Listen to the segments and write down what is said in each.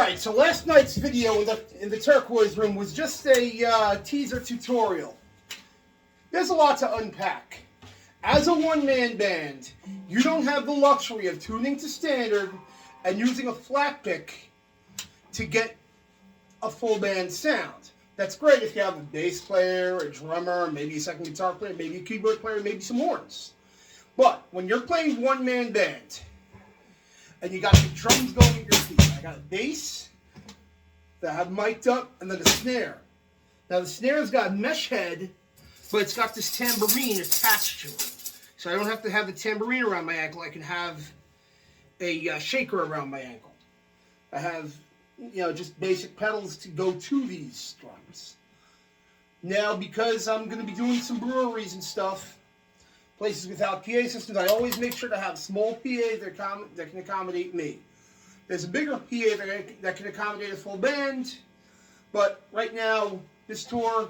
Alright, so last night's video in the turquoise room was just a teaser tutorial. There's a lot to unpack. As a one-man band, you don't have the luxury of tuning to standard and using a flat pick to get a full band sound. That's great if you have a bass player, a drummer, maybe a second guitar player, maybe a keyboard player, maybe some horns. But when you're playing one-man band, and you got the drums going at your feet, I got a bass that I have mic'd up, and then a snare. Now the snare's got a mesh head, but it's got this tambourine attached to it. So I don't have to have the tambourine around my ankle. I can have a shaker around my ankle. I have, just basic pedals to go to these drums. Now, because I'm going to be doing some breweries and stuff, places without PA systems, I always make sure to have a small PA that can accommodate me. There's a bigger PA that can accommodate a full band, but right now, this tour,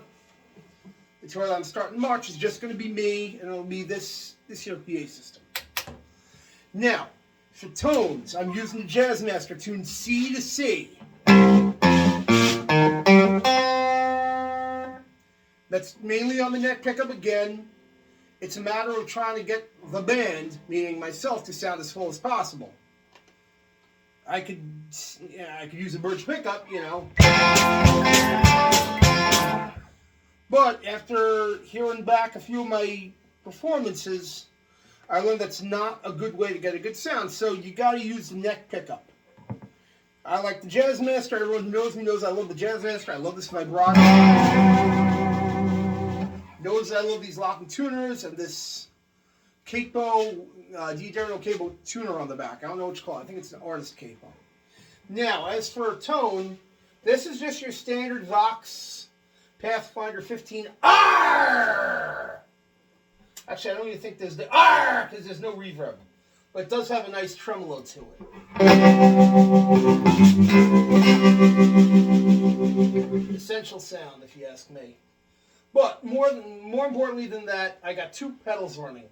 the tour that I'm starting in March, is just going to be me, and it'll be this here PA system. Now, for tones, I'm using the Jazzmaster tuned C to C. That's mainly on the neck pickup again. It's a matter of trying to get the band, meaning myself, to sound as full as possible. I could use a bridge pickup, But after hearing back a few of my performances, I learned that's not a good way to get a good sound. So you got to use the neck pickup. I like the Jazzmaster. Everyone who knows me knows I love the Jazzmaster. I love this vibrato. Knows I love these locking tuners and this capo, D'Addario capo tuner on the back. I don't know what you call it. I think it's an artist capo. Now, as for tone, this is just your standard Vox Pathfinder 15 R. Actually, I don't even think there's the R because there's no reverb, but it does have a nice tremolo to it. Essential sound, if you ask me. But more importantly than that, I got two pedals running.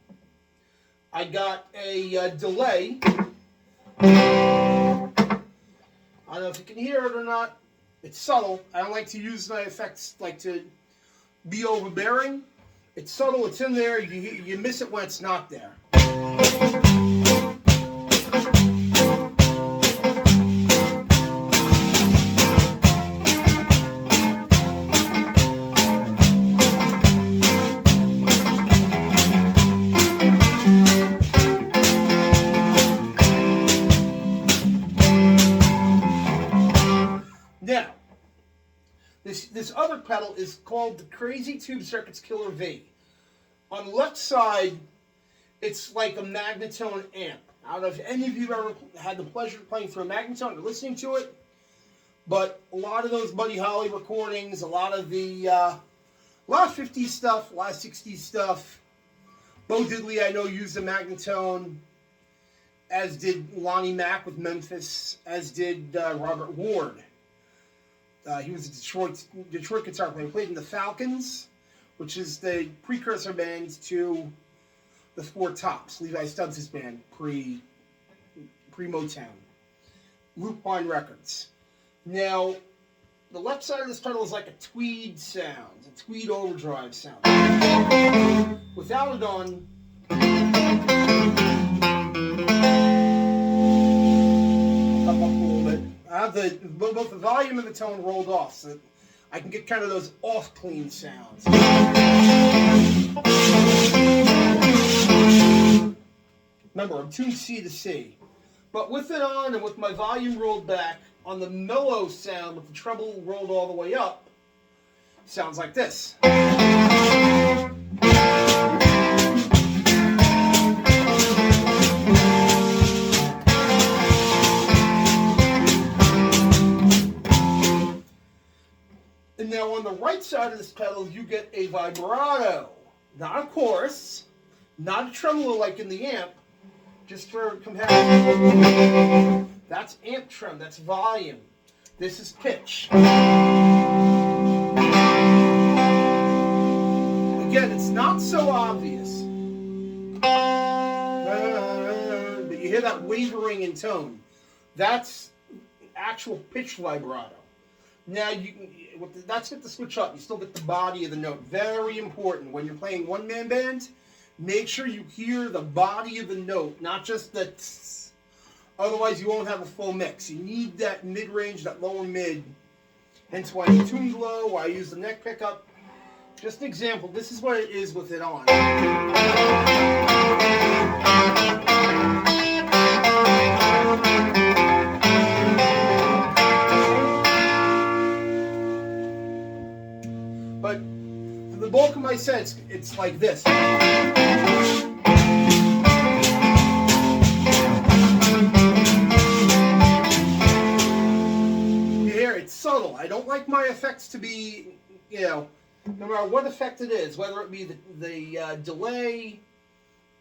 I got a delay. I don't know if you can hear it or not. It's subtle. I don't like to use my effects to be overbearing. It's subtle. It's in there. You miss it when it's not there. Now, this other pedal is called the Crazy Tube Circuits Killer V. On the left side, it's like a Magnetone amp. I don't know if any of you have ever had the pleasure of playing through a Magnetone or listening to it, but a lot of those Buddy Holly recordings, a lot of 50s stuff, a lot of 60s stuff. Bo Diddley, I know, used a Magnetone, as did Lonnie Mack with Memphis, as did Robert Ward. He was a Detroit guitar player. He played in the Falcons, which is the precursor band to the Four Tops, Levi Stubbs' band, pre-Motown. Lupine Records. Now, the left side of this pedal is like a tweed sound, a tweed overdrive sound. Without it on, up a little bit. I have both the volume and the tone rolled off, so that I can get kind of those off-clean sounds. Remember, I'm tuned C to C. But with it on and with my volume rolled back, on the mellow sound with the treble rolled all the way up, sounds like this. And now on the right side of this pedal, you get a vibrato. Not a chorus, not a tremolo like in the amp, just for comparison. That's amp trem, that's volume. This is pitch. Again, it's not so obvious. But you hear that wavering in tone. That's actual pitch vibrato. Now that's with the switch up. You still get the body of the note. Very important when you're playing one-man band. Make sure you hear the body of the note, not just the tss. Otherwise, you won't have a full mix. You need that mid-range, that lower mid. Hence why I tuned low, why I use the neck pickup. Just an example. This is what it is with it on. But for the bulk of my sets, it's like this. It's subtle. I don't like my effects to be, no matter what effect it is, whether it be the delay,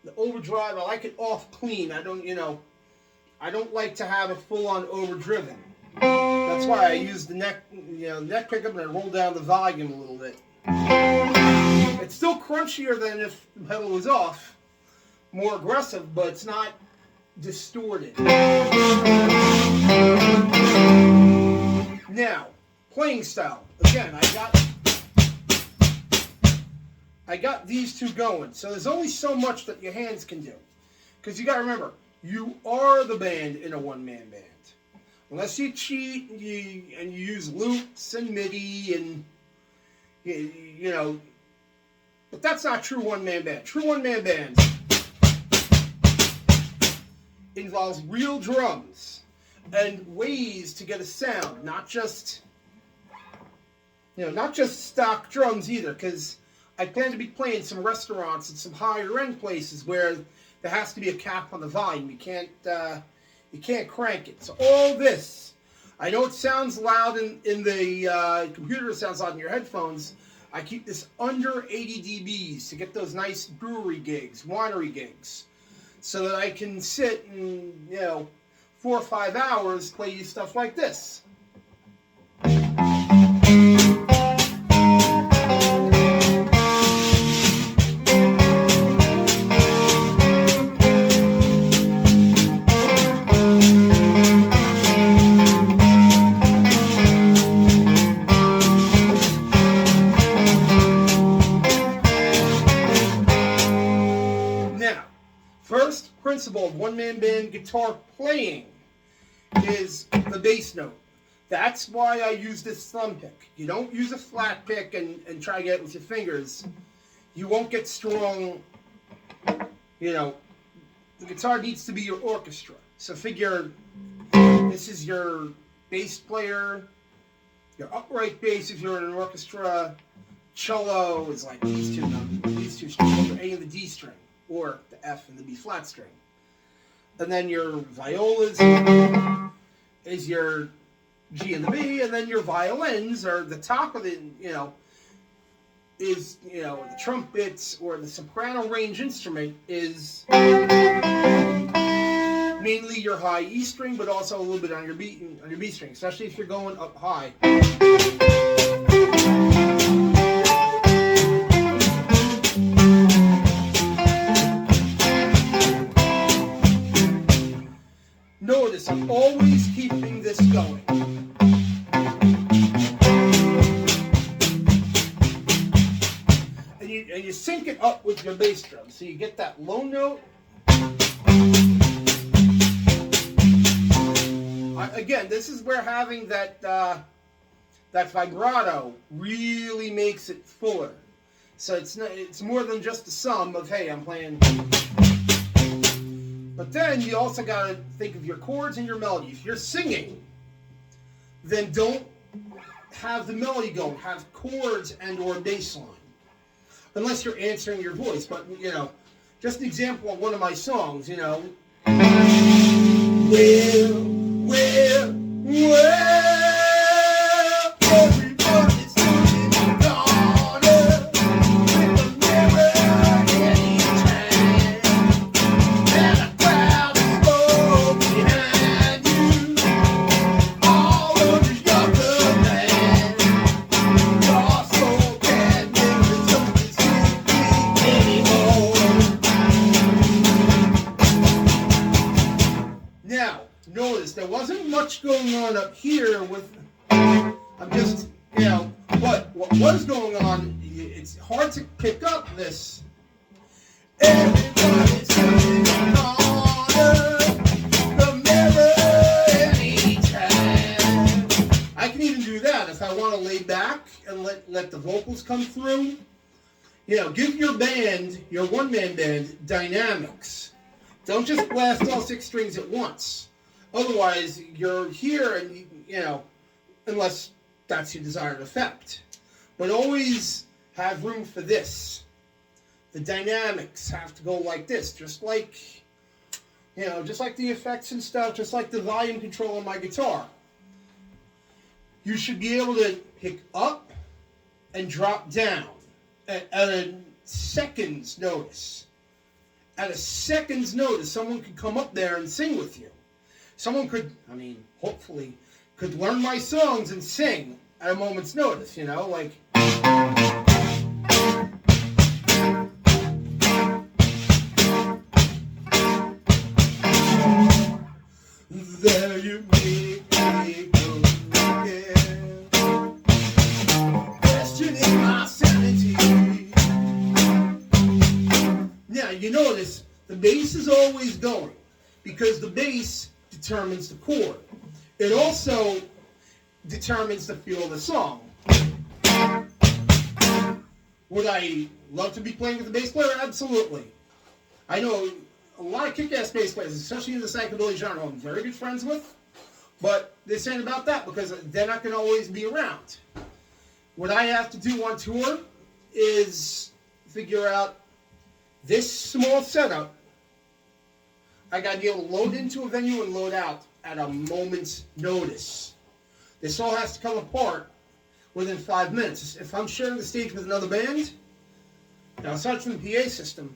the overdrive, I like it off clean. I don't like to have it full on overdriven. That's why I use the neck pickup and I roll down the volume a little bit. It's still crunchier than if the pedal was off, more aggressive, but it's not distorted. Now, playing style. Again, I got these two going. So there's only so much that your hands can do. Because you got to remember, you are the band in a one-man band. Unless you cheat and you use loops and MIDI and, but that's not true one-man band. True one-man band involves real drums and ways to get a sound, not just stock drums either, because I plan to be playing some restaurants and some higher end places where there has to be a cap on the volume. You can't crank it. So all this, I know it sounds loud in the computer, it sounds loud in your headphones. I keep this under 80 dBs to get those nice brewery gigs, winery gigs, so that I can sit and 4 or 5 hours play you stuff like this. Now, first principle of one-man band guitar playing is the bass note. That's why I use this thumb pick. You don't use a flat pick and try to get it with your fingers. You won't get strong. The guitar needs to be your orchestra. So figure this is your bass player, your upright bass if you're in an orchestra. Cello is like these two strings, the A and the D string, or the F and the B flat string. And then your violas is your G and the B, and then your violins are the top of the, the trumpets or the soprano range instrument is mainly your high E string, but also a little bit on your B string, especially if you're going up high. Notice I'm always keeping this going. And you sync it up with your bass drum. So you get that low note. Again, this is where having that vibrato really makes it fuller. So it's more than just the sum of, hey, I'm playing. But then you also got to think of your chords and your melody. If you're singing, then don't have the melody going. Have chords and or bass line. Unless you're answering your voice. But, just an example of one of my songs, well, everybody's looking in the corner with a mirror in each hand. And a crowd is slow behind you, all under your command. Your soul can't live in something sleeping anymore. Now, notice there was wasn't much going on up here with, I'm just, but what was going on, it's hard to pick up this. Everybody's coming on the mirror anytime. I can even do that if I want to lay back and let the vocals come through. Give your band, your one-man band, dynamics. Don't just blast all 6 strings at once. Otherwise, you're here and, unless that's your desired effect. But always have room for this. The dynamics have to go like this, just like the effects and stuff, just like the volume control on my guitar. You should be able to pick up and drop down at a second's notice. At a second's notice, someone could come up there and sing with you. Someone could, hopefully, could learn my songs and sing at a moment's notice, like... There you make me go again, questioning my sanity. Now, you notice the bass is always going because the bass determines the chord. It also determines the feel of the song. Would I love to be playing with a bass player? Absolutely. I know a lot of kick-ass bass players, especially in the psychobilly genre, I'm very good friends with, but this ain't about that because they're not going to always be around. What I have to do on tour is figure out this small setup. I got to be able to load into a venue and load out at a moment's notice. This all has to come apart within 5 minutes. If I'm sharing the stage with another band, now aside from the PA system,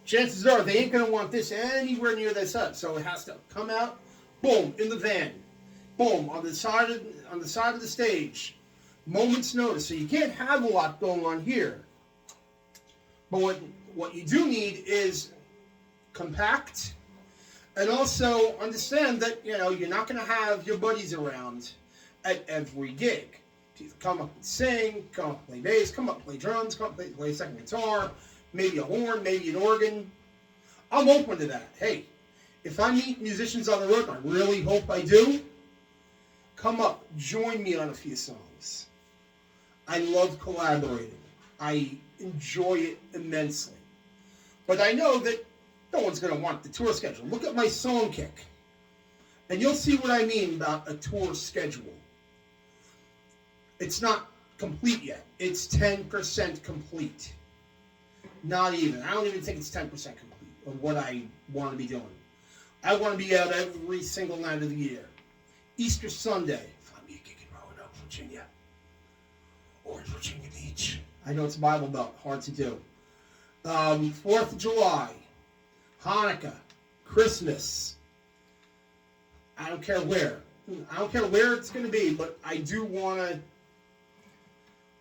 chances are they ain't going to want this anywhere near their set. So it has to come out, boom, in the van, boom, on the side of the stage, moment's notice. So you can't have a lot going on here. But what you do need is compact, and also understand that you're not going to have your buddies around at every gig. People come up and sing, come up and play bass, come up and play drums, come up and play second guitar, maybe a horn, maybe an organ. I'm open to that. Hey, if I meet musicians on the road, and I really hope I do, come up, join me on a few songs. I love collaborating. I enjoy it immensely. But I know that no one's going to want the tour schedule. Look at my song kick, and you'll see what I mean about a tour schedule. It's not complete yet. It's 10% complete. Not even. I don't even think it's 10% complete of what I want to be doing. I want to be out every single night of the year. Easter Sunday, find me a gig in Roanoke, Virginia. Or Virginia Beach. I know it's a Bible Belt. Hard to do. 4th of July. Hanukkah. Christmas. I don't care where. I don't care where it's going to be, but I do want to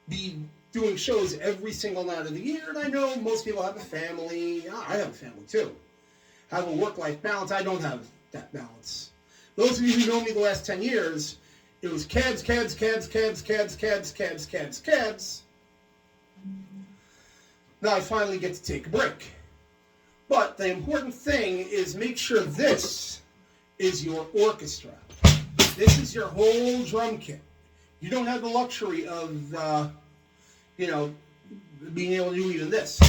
be doing shows every single night of the year, and I know most people have a family. I have a family too. Have a work-life balance. I don't have that balance. Those of you who know me the last 10 years, it was cabs. Now I finally get to take a break. But the important thing is make sure this is your orchestra. This is your whole drum kit. You don't have the luxury of, being able to do even this.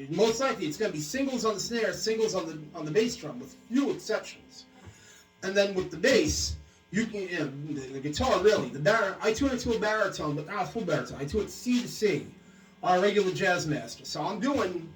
Most likely it's going to be singles on the snare, singles on the bass drum, with few exceptions. And then with the bass, you can, the guitar really, I tune it to a baritone, but not a full baritone. I tune it C to C on a regular jazz master. So I'm doing.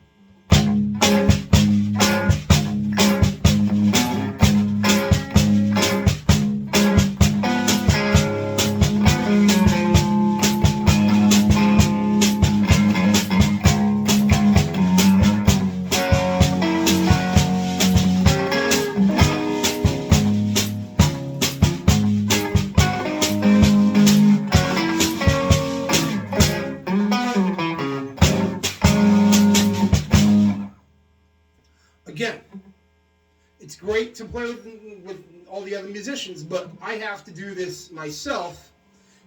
to play with all the other musicians, but I have to do this myself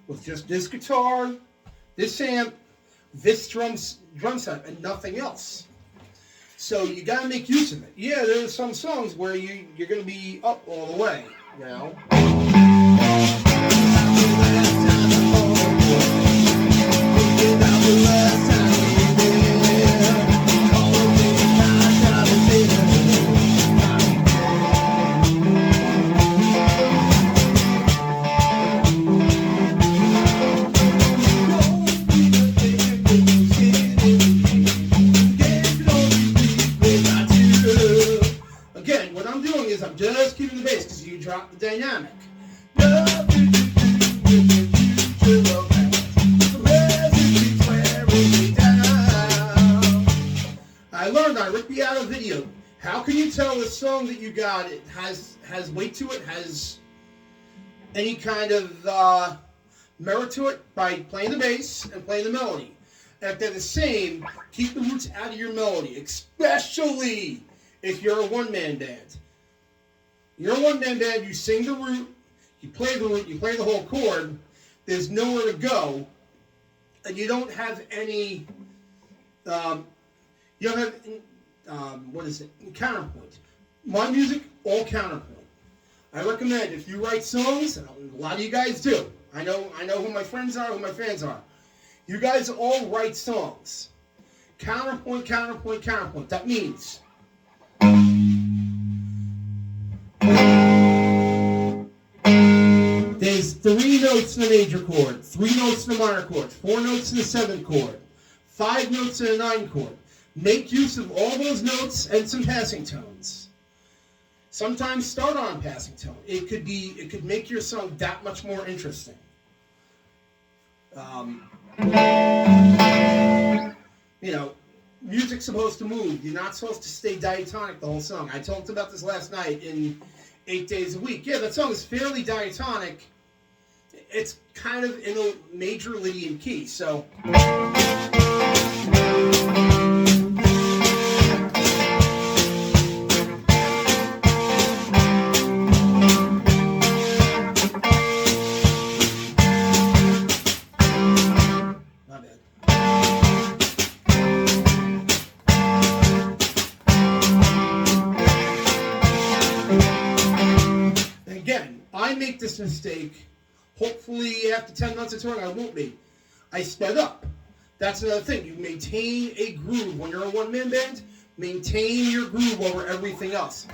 with just this guitar, this amp, this drum set, and nothing else. So you gotta make use of it. Yeah, there's some songs where you're gonna be up all the way, you know. Again, what I'm doing is I'm just keeping the bass because you drop the dynamic. I ripped you out a video. How can you tell the song that you got it has weight to it, has any kind of merit to it by playing the bass and playing the melody? And if they're the same, keep the roots out of your melody, especially if you're a one-man band. You're a one-man band, you sing the root, you play the whole chord, there's nowhere to go, and you don't have any, you don't have, counterpoint. My music, all counterpoint. I recommend if you write songs, and a lot of you guys do, I know who my friends are, who my fans are. You guys all write songs. Counterpoint, counterpoint, counterpoint. That means there's 3 notes in a major chord, 3 notes in a minor chord, 4 notes in a 7th chord, 5 notes in a 9th chord. Make use of all those notes and some passing tones. Sometimes start on passing tone. It could make your song that much more interesting. You know, music's supposed to move. You're not supposed to stay diatonic the whole song. I talked about this last night in 8 Days a Week. Yeah, that song is fairly diatonic. It's kind of in a major Lydian key, so. I make this mistake. Hopefully after 10 months of touring I won't be. I sped up. That's another thing. You maintain a groove. When you're a one-man band, maintain your groove over everything else.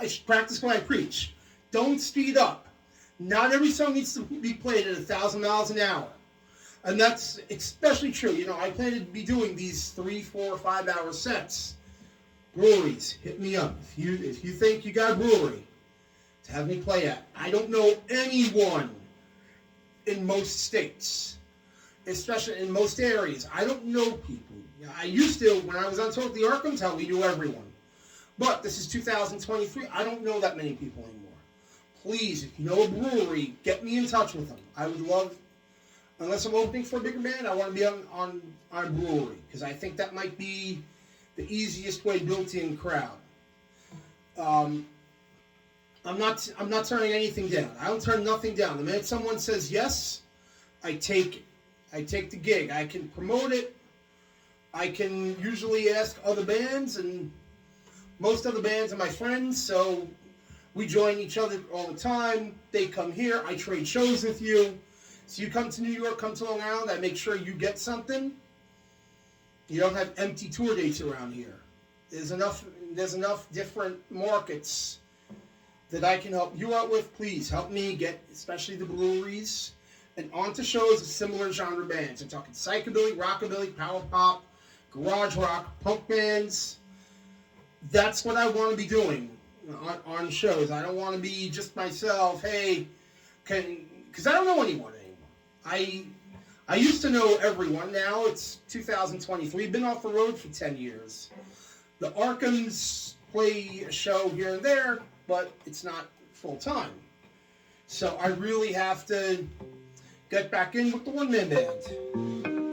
I practice when I preach. Don't speed up. Not every song needs to be played at 1,000 miles an hour. And that's especially true. You know, I plan to be doing these 3, 4, 5 hour sets. Breweries, hit me up. If you think you got a brewery to have me play at. I don't know anyone in most states, especially in most areas. I don't know people. I used to, when I was on tour with the Arkhams, how we knew everyone. But this is 2023. I don't know that many people anymore. Please, if you know a brewery, get me in touch with them. I would love, unless I'm opening for a bigger band, I want to be on a brewery because I think that might be the easiest way built-in crowd. I'm not turning anything down. I don't turn nothing down. The minute someone says yes, I take it. I take the gig. I can promote it. I can usually ask other bands, and most other bands are my friends, so we join each other all the time. They come here. I trade shows with you. So you come to New York, come to Long Island, I make sure you get something. You don't have empty tour dates around here. There's enough different markets that I can help you out with. Please help me get, especially the breweries, and onto shows of similar genre bands. I'm talking psychobilly, rockabilly, power pop, garage rock, punk bands. That's what I want to be doing on shows. I don't want to be just myself. Hey, because I don't know anyone anymore. I used to know everyone. Now it's 2023. Been off the road for 10 years. The Arkhams play a show here and there, but it's not full time. So I really have to get back in with the one-man band.